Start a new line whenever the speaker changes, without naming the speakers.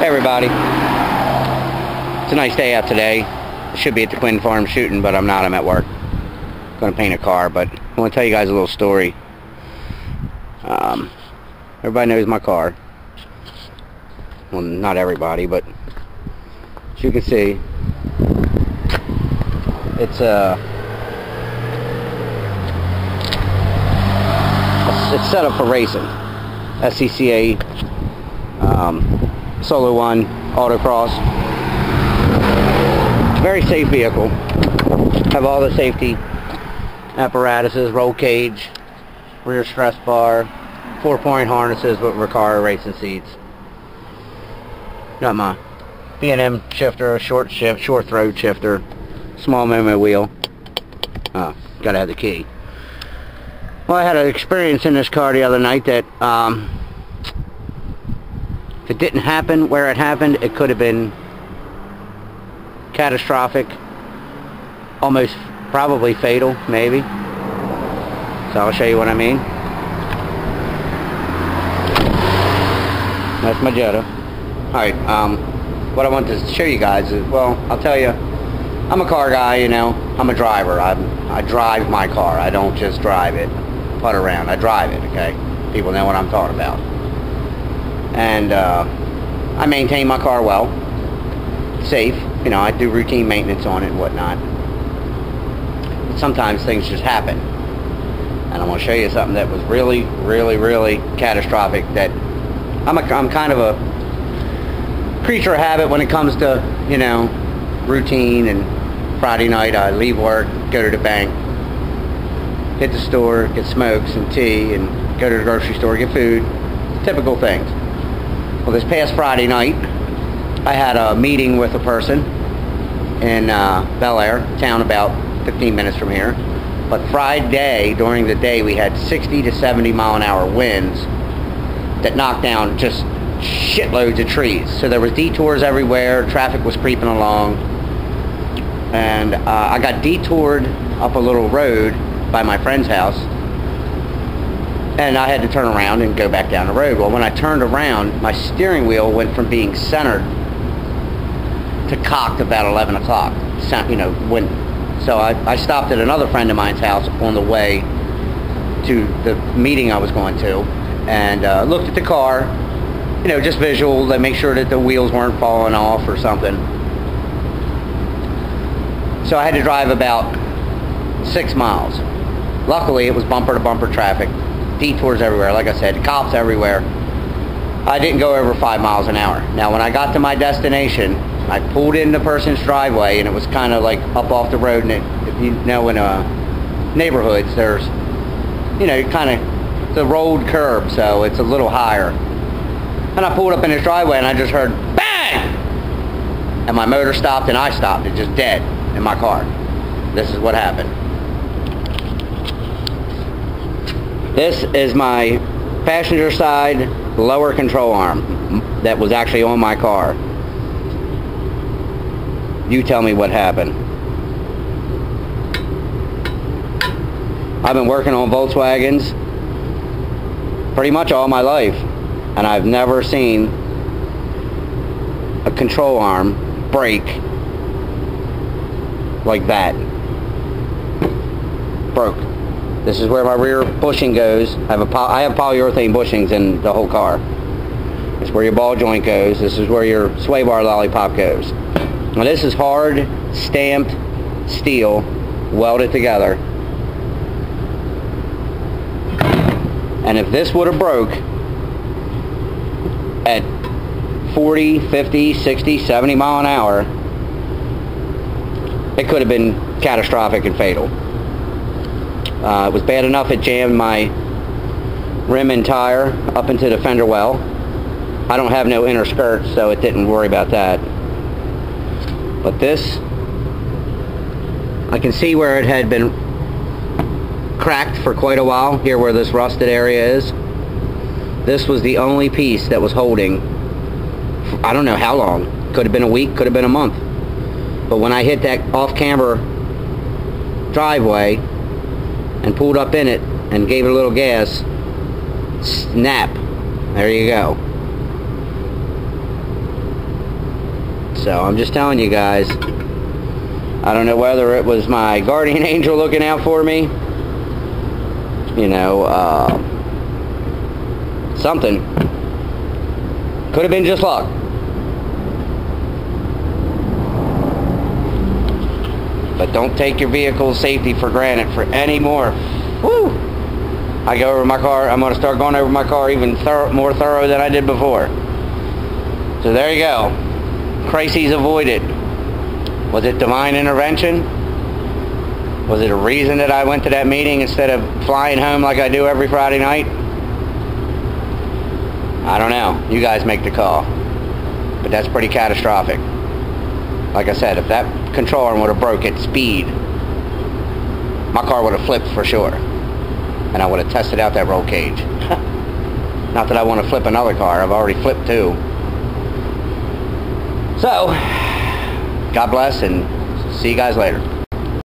everybody. It's a nice day out today. I should be at the Quinn Farm shooting, but I'm not. I'm at work. I'm going to paint a car, but I want to tell you guys a little story. Everybody knows my car. Well, not everybody, but as you can see, it's set up for racing. SCCA Solo 1 Autocross. It's a very safe vehicle. Have all the safety apparatuses, roll cage, rear stress bar, 4-point harnesses with Recaro racing seats. Got my B&M shifter, a short throw shifter, small Momo wheel. Gotta have the key. Well, I had an experience in this car the other night that if it didn't happen where it happened, it could have been catastrophic, almost probably fatal, maybe. So I'll show you what I mean. That's my Jetta. Alright, what I want to show you guys is, well, I'll tell you, I'm a car guy, you know. I'm a driver. I drive my car. I don't just drive it, putt around. I drive it, okay? People know what I'm talking about. And I maintain my car well. Safe. You know, I do routine maintenance on it and whatnot. But sometimes things just happen. And I'm going to show you something that was really, really, really catastrophic. That I'm kind of a creature of habit when it comes to, you know, routine. And Friday night I leave work, go to the bank, hit the store, get smokes and tea, and go to the grocery store, get food. Typical things. Well, this past Friday night, I had a meeting with a person in Bel Air, town about 15 minutes from here. But Friday, during the day, we had 60 to 70 mile an hour winds that knocked down just shitloads of trees. So there was detours everywhere, traffic was creeping along. And I got detoured up a little road by my friend's house, and I had to turn around and go back down the road. Well, when I turned around, my steering wheel went from being centered to cocked about 11 o'clock. You know, so I stopped at another friend of mine's house on the way to the meeting I was going to, and looked at the car, you know, just visual, to make sure that the wheels weren't falling off or something. So I had to drive about 6 miles. Luckily, it was bumper-to-bumper traffic, detours everywhere, like I said, cops everywhere. I didn't go over 5 miles an hour. Now, when I got to my destination, I pulled in the person's driveway, and it was kind of like up off the road. And if you know, in neighborhoods, there's, you know, kind of the road curb, so it's a little higher. And I pulled up in his driveway, and I just heard bang, and my motor stopped, and I stopped. It just dead in my car. This is what happened. This is my passenger side lower control arm that was actually on my car. You tell me what happened. I've been working on Volkswagens pretty much all my life, and I've never seen a control arm break like that. Broke. This is where my rear bushing goes. I have polyurethane bushings in the whole car. It's where your ball joint goes. This is where your sway bar lollipop goes. Now this is hard, stamped steel, welded together. And if this would have broke at 40, 50, 60, 70 mile an hour, it could have been catastrophic and fatal. It was bad enough it jammed my rim and tire up into the fender well. I don't have no inner skirts, so it didn't worry about that. But this, I can see where it had been cracked for quite a while, here where this rusted area is. This was the only piece that was holding, I don't know how long. Could have been a week, could have been a month. But when I hit that off-camber driveway and pulled up in it and gave it a little gas, snap, there you go. So I'm just telling you guys, I don't know whether it was my guardian angel looking out for me, you know, something. Could have been just luck. But don't take your vehicle's safety for granted for any more. Woo! I go over my car. I'm going to start going over my car even more thorough than I did before. So there you go. Crises avoided. Was it divine intervention? Was it a reason that I went to that meeting instead of flying home like I do every Friday night? I don't know. You guys make the call. But that's pretty catastrophic. Like I said, if that control arm would have broke at speed, my car would have flipped for sure. And I would have tested out that roll cage. Not that I want to flip another car. I've already flipped two. So, God bless and see you guys later.